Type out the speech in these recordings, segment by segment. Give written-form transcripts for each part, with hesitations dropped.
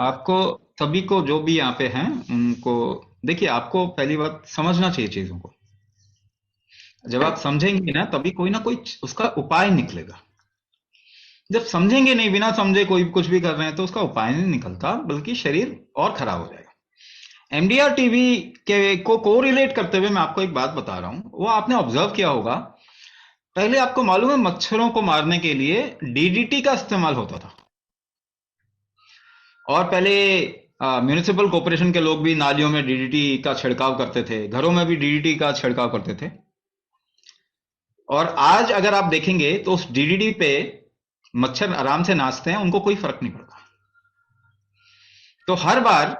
आपको सभी को जो भी यहाँ पे हैं उनको देखिए, आपको पहली बात समझना चाहिए चीजों को। जब आप समझेंगे ना तभी कोई ना कोई उसका उपाय निकलेगा। जब समझेंगे नहीं, बिना समझे कोई कुछ भी कर रहे हैं तो उसका उपाय नहीं निकलता, बल्कि शरीर और खराब हो जाएगा। एमडीआर टीवी के को कोरिलेट करते हुए मैं आपको एक बात बता रहा हूं, वो आपने ऑब्जर्व किया होगा। पहले आपको मालूम है मच्छरों को मारने के लिए डीडीटी का इस्तेमाल होता था। और पहले म्यूनिसिपल कॉर्पोरेशन के लोग भी नालियों में डीडीटी का छिड़काव करते थे, घरों में भी डीडीटी का छिड़काव करते थे। और आज अगर आप देखेंगे तो उस डीडीटी पे मच्छर आराम से नाचते हैं, उनको कोई फर्क नहीं पड़ता। तो हर बार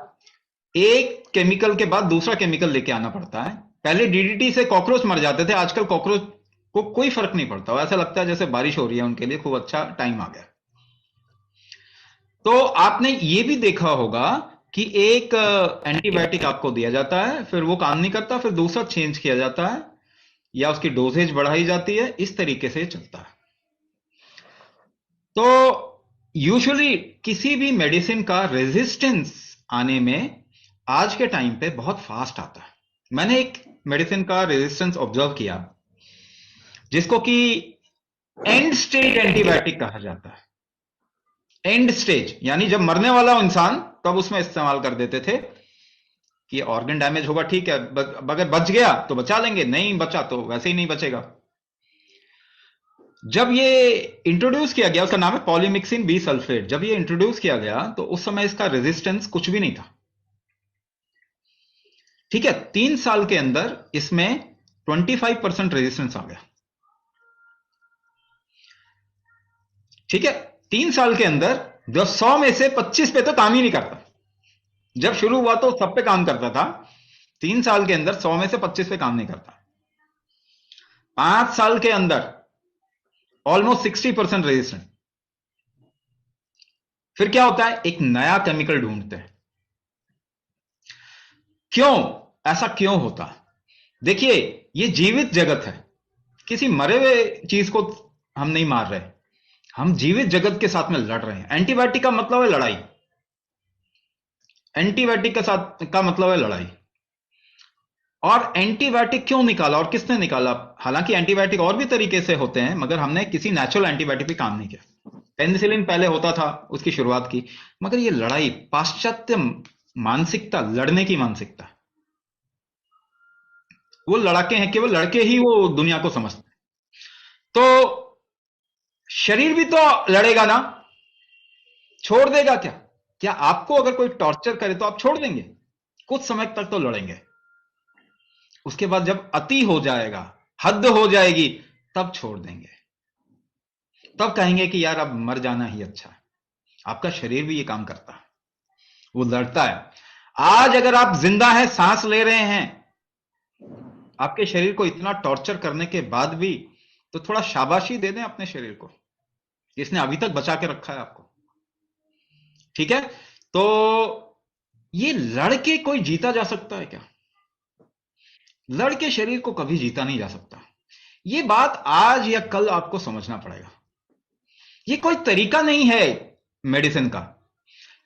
एक केमिकल के बाद दूसरा केमिकल लेके आना पड़ता है। पहले डीडीटी से कॉकरोच मर जाते थे, आजकल कॉकरोच को कोई फर्क नहीं पड़ता, ऐसा लगता है जैसे बारिश हो रही है, उनके लिए खूब अच्छा टाइम आ गया। तो आपने ये भी देखा होगा कि एक एंटीबायोटिक आपको दिया जाता है, फिर वो काम नहीं करता, फिर दूसरा चेंज किया जाता है या उसकी डोजेज बढ़ाई जाती है, इस तरीके से चलता है। तो यूजुअली किसी भी मेडिसिन का रेजिस्टेंस आने में आज के टाइम पे बहुत फास्ट आता है। मैंने एक मेडिसिन का रेजिस्टेंस ऑब्जर्व किया जिसको कि एंड स्टेज एंटीबायोटिक कहा जाता है। एंड स्टेज यानी जब मरने वाला हो इंसान तब उसमें इस्तेमाल कर देते थे कि ऑर्गन डैमेज होगा, ठीक है, अगर बच गया तो बचा लेंगे, नहीं बचा तो वैसे ही नहीं बचेगा। जब ये इंट्रोड्यूस किया गया, उसका नाम है पॉलीमिक्सिन बी सल्फेट, जब ये इंट्रोड्यूस किया गया तो उस समय इसका रेजिस्टेंस कुछ भी नहीं था। ठीक है, 3 साल के अंदर इसमें 25% रेजिस्टेंस आ गया। ठीक है, 3 साल के अंदर जो 100 में से 25 पे तो काम ही नहीं करता। जब शुरू हुआ तो सब पे काम करता था, 3 साल के अंदर 100 में से 25 पे काम नहीं करता। 5 साल के अंदर ऑलमोस्ट 60% रेजिस्टेंट। फिर क्या होता है, एक नया केमिकल ढूंढते हैं। क्यों, ऐसा क्यों होता है? देखिए, ये जीवित जगत है, किसी मरे हुए चीज को हम नहीं मार रहे, हम जीवित जगत के साथ में लड़ रहे हैं। एंटीबायोटिक का मतलब है लड़ाई, एंटीबायोटिक के साथ का मतलब है लड़ाई। और एंटीबायोटिक क्यों निकाला और किसने निकाला? हालांकि एंटीबायोटिक और भी तरीके से होते हैं, मगर हमने किसी नेचुरल एंटीबायोटिक पे काम नहीं किया। पेनिसिलिन पहले होता था, उसकी शुरुआत की, मगर ये लड़ाई, पाश्चात्य मानसिकता, लड़ने की मानसिकता, वो लड़ाके हैं, केवल लड़के ही वो दुनिया को समझते हैं। तो शरीर भी तो लड़ेगा ना, छोड़ देगा क्या? क्या आपको अगर कोई टॉर्चर करे तो आप छोड़ देंगे? कुछ समय तक तो लड़ेंगे, उसके बाद जब अति हो जाएगा, हद हो जाएगी, तब छोड़ देंगे। तब कहेंगे कि यार अब मर जाना ही अच्छा है। आपका शरीर भी ये काम करता है, वो लड़ता है। आज अगर आप जिंदा हैं, सांस ले रहे हैं, आपके शरीर को इतना टॉर्चर करने के बाद भी, तो थोड़ा शाबाशी दे दें अपने शरीर को, इसने अभी तक बचा के रखा है आपको। ठीक है, तो ये लड़के कोई जीता जा सकता है क्या? लड़के शरीर को कभी जीता नहीं जा सकता। ये बात आज या कल आपको समझना पड़ेगा। ये कोई तरीका नहीं है मेडिसिन का,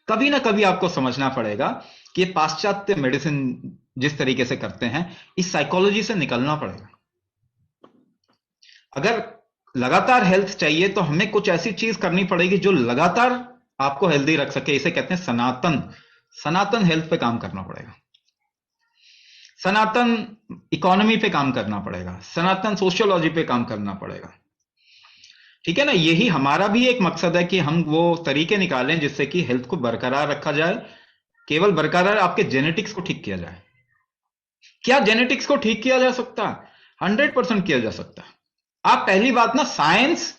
कभी ना कभी आपको समझना पड़ेगा कि ये पाश्चात्य मेडिसिन जिस तरीके से करते हैं, इस साइकोलॉजी से निकलना पड़ेगा। अगर लगातार हेल्थ चाहिए तो हमें कुछ ऐसी चीज करनी पड़ेगी जो लगातार आपको हेल्दी रख सके। इसे कहते हैं सनातन, सनातन हेल्थ पे काम करना पड़ेगा, सनातन इकोनॉमी पे काम करना पड़ेगा, सनातन सोशियोलॉजी पे काम करना पड़ेगा। ठीक है ना, यही हमारा भी एक मकसद है कि हम वो तरीके निकालें जिससे कि हेल्थ को बरकरार रखा जाए। केवल बरकरार, आपके जेनेटिक्स को ठीक किया जाए। क्या जेनेटिक्स को ठीक किया जा सकता है? 100% किया जा सकता है। आप पहली बात ना, साइंस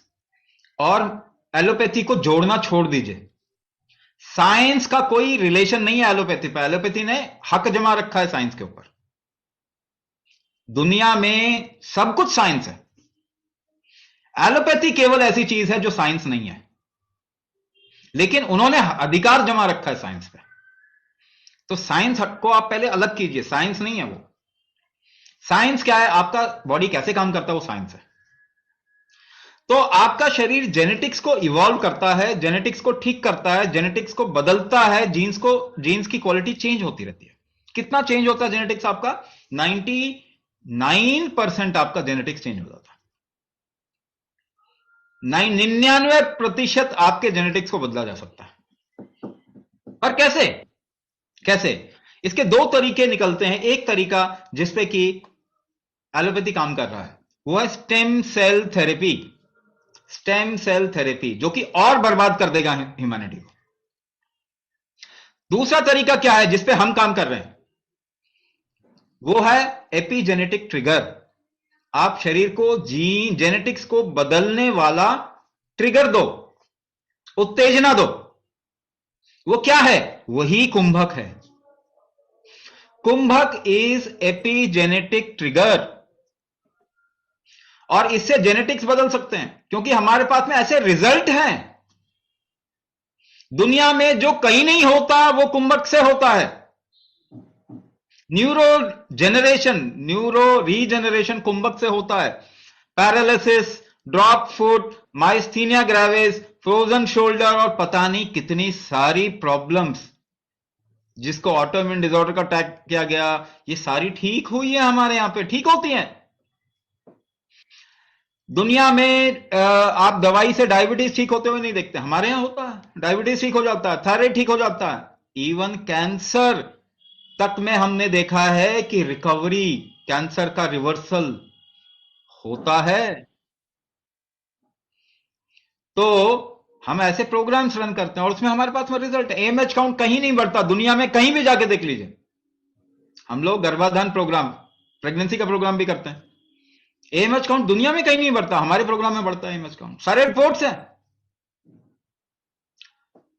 और एलोपैथी को जोड़ना छोड़ दीजिए। साइंस का कोई रिलेशन नहीं है एलोपैथी पर, एलोपैथी ने हक जमा रखा है साइंस के ऊपर। दुनिया में सब कुछ साइंस है, एलोपैथी केवल ऐसी चीज है जो साइंस नहीं है, लेकिन उन्होंने अधिकार जमा रखा है साइंस पे। तो साइंस को आप पहले अलग कीजिए, साइंस नहीं है वो। साइंस क्या है, आपका बॉडी कैसे काम करता है, वो साइंस है। तो आपका शरीर जेनेटिक्स को इवॉल्व करता है, जेनेटिक्स को ठीक करता है, जेनेटिक्स को बदलता है, जीन्स की क्वालिटी चेंज होती रहती है। कितना चेंज होता है जेनेटिक्स आपका? 99% आपका जेनेटिक्स चेंज हो जाता है। 99% आपके जेनेटिक्स को बदला जा सकता है। पर कैसे? कैसे? इसके दो तरीके निकलते हैं। एक तरीका जिसपे कि एलोपैथी काम कर रहा है वो है stem cell therapy. Stem cell therapy जो कि और बर्बाद कर देगा ह्यूमैनिटी को। दूसरा तरीका क्या है जिसपे हम काम कर रहे हैं? वो है एपिजेनेटिक ट्रिगर। आप शरीर को जेनेटिक्स को बदलने वाला ट्रिगर दो, उत्तेजना दो। वो क्या है? वही कुंभक है। कुंभक इज एपिजेनेटिक ट्रिगर, और इससे जेनेटिक्स बदल सकते हैं क्योंकि हमारे पास में ऐसे रिजल्ट हैं दुनिया में जो कहीं नहीं होता, वो कुंभक से होता है। न्यूरो रीजनरेशन कुंभक से होता है। Paralysis, drop foot, myasthenia gravis, frozen shoulder और पता नहीं कितनी सारी प्रॉब्लम्स जिसको ऑटोइम्यून डिसऑर्डर का टैग किया गया, ये सारी ठीक हुई है हमारे यहां पे, ठीक होती हैं। दुनिया में आप दवाई से डायबिटीज ठीक होते हुए नहीं देखते, हमारे यहां होता है। डायबिटीज ठीक हो जाता है, थायराइड ठीक हो जाता है, इवन कैंसर तक में हमने देखा है कि रिकवरी, कैंसर का रिवर्सल होता है। तो हम ऐसे प्रोग्राम्स रन करते हैं और उसमें हमारे पास में रिजल्ट है। एएमएच काउंट कहीं नहीं बढ़ता दुनिया में, कहीं भी जाके देख लीजिए। हम लोग गर्भाधान प्रोग्राम, प्रेगनेंसी का प्रोग्राम भी करते हैं। एएमएच काउंट दुनिया में कहीं नहीं बढ़ता, हमारे प्रोग्राम में बढ़ता है एएमएच काउंट। सारे रिपोर्ट्स हैं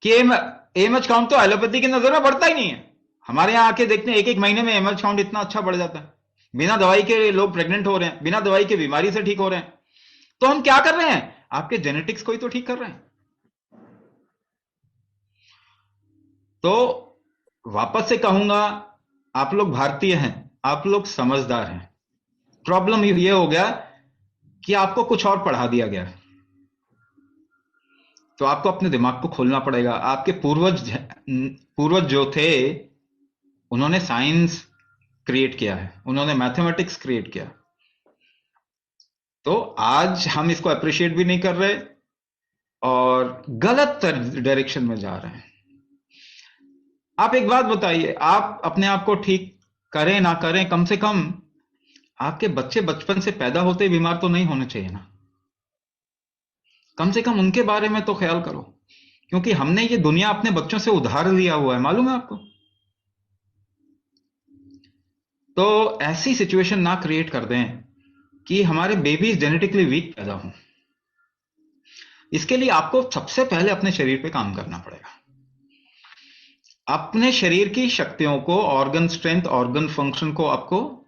कि एएमएच काउंट तो एलोपैथी की नजर में बढ़ता ही नहीं है। हमारे यहां आके देखते हैं, एक एक महीने में एएमएच काउंट इतना अच्छा बढ़ जाता है। बिना दवाई के लोग प्रेग्नेंट हो रहे हैं, बिना दवाई के बीमारी से ठीक हो रहे हैं। तो हम क्या कर रहे हैं? आपके जेनेटिक्स को ही तो ठीक कर रहे हैं। तो वापस से कहूंगा, आप लोग भारतीय हैं, आप लोग समझदार हैं। प्रॉब्लम ये हो गया कि आपको कुछ और पढ़ा दिया गया, तो आपको अपने दिमाग को खोलना पड़ेगा। आपके पूर्वज जो थे उन्होंने साइंस क्रिएट किया है, उन्होंने मैथमेटिक्स क्रिएट किया। तो आज हम इसको अप्रिशिएट भी नहीं कर रहे और गलत डायरेक्शन में जा रहे हैं। आप एक बात बताइए, आप अपने आप को ठीक करें ना करें, कम से कम आपके बच्चे बचपन से पैदा होते बीमार तो नहीं होने चाहिए ना। कम से कम उनके बारे में तो ख्याल करो, क्योंकि हमने ये दुनिया अपने बच्चों से उधार लिया हुआ है, मालूम है आपको। तो ऐसी सिचुएशन ना क्रिएट कर दें कि हमारे बेबीज जेनेटिकली वीक पैदा हों। इसके लिए आपको सबसे पहले अपने शरीर पे काम करना पड़ेगा। अपने शरीर की शक्तियों को, ऑर्गन स्ट्रेंथ, ऑर्गन फंक्शन को आपको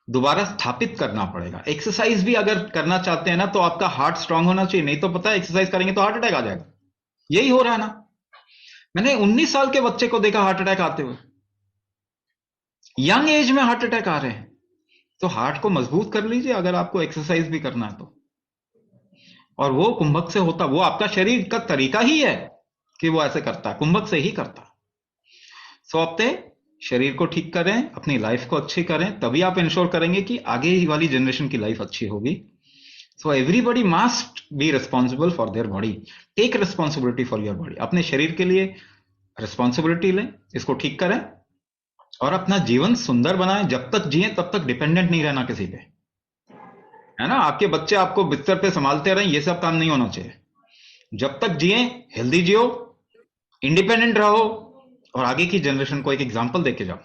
दोबारा स्थापित करना पड़ेगा। एक्सरसाइज भी अगर करना चाहते हैं ना, तो आपका हार्ट स्ट्रांग होना चाहिए। नहीं तो पता है, एक्सरसाइज करेंगे तो हार्ट अटैक आ जाएगा। यही हो रहा है ना। मैंने 19 साल के बच्चे को देखा हार्ट अटैक आते हुए, यंग एज में हार्ट अटैक आ रहे हैं। तो हार्ट को मजबूत कर लीजिए अगर आपको एक्सरसाइज भी करना है तो। और वो कुंभक से होता, वो आपका शरीर का तरीका ही है कि वो ऐसे करता है, कुंभक से ही करता है। सो अपने शरीर को ठीक करें, अपनी लाइफ को अच्छी करें, तभी आप इंश्योर करेंगे कि आगे वाली जनरेशन की लाइफ अच्छी होगी। So everybody must be responsible for their body. Take responsibility for your body. अपने शरीर के लिए रिस्पॉन्सिबिलिटी लें, इसको ठीक करें और अपना जीवन सुंदर बनाएं। जब तक जिए तब तक डिपेंडेंट नहीं रहना किसी पे, है ना। आपके बच्चे आपको बिस्तर पे संभालते रहें, ये सब काम नहीं होना चाहिए। जब तक जिए हेल्दी जियो, इंडिपेंडेंट रहो और आगे की जनरेशन को एक एग्जाम्पल देके जाओ।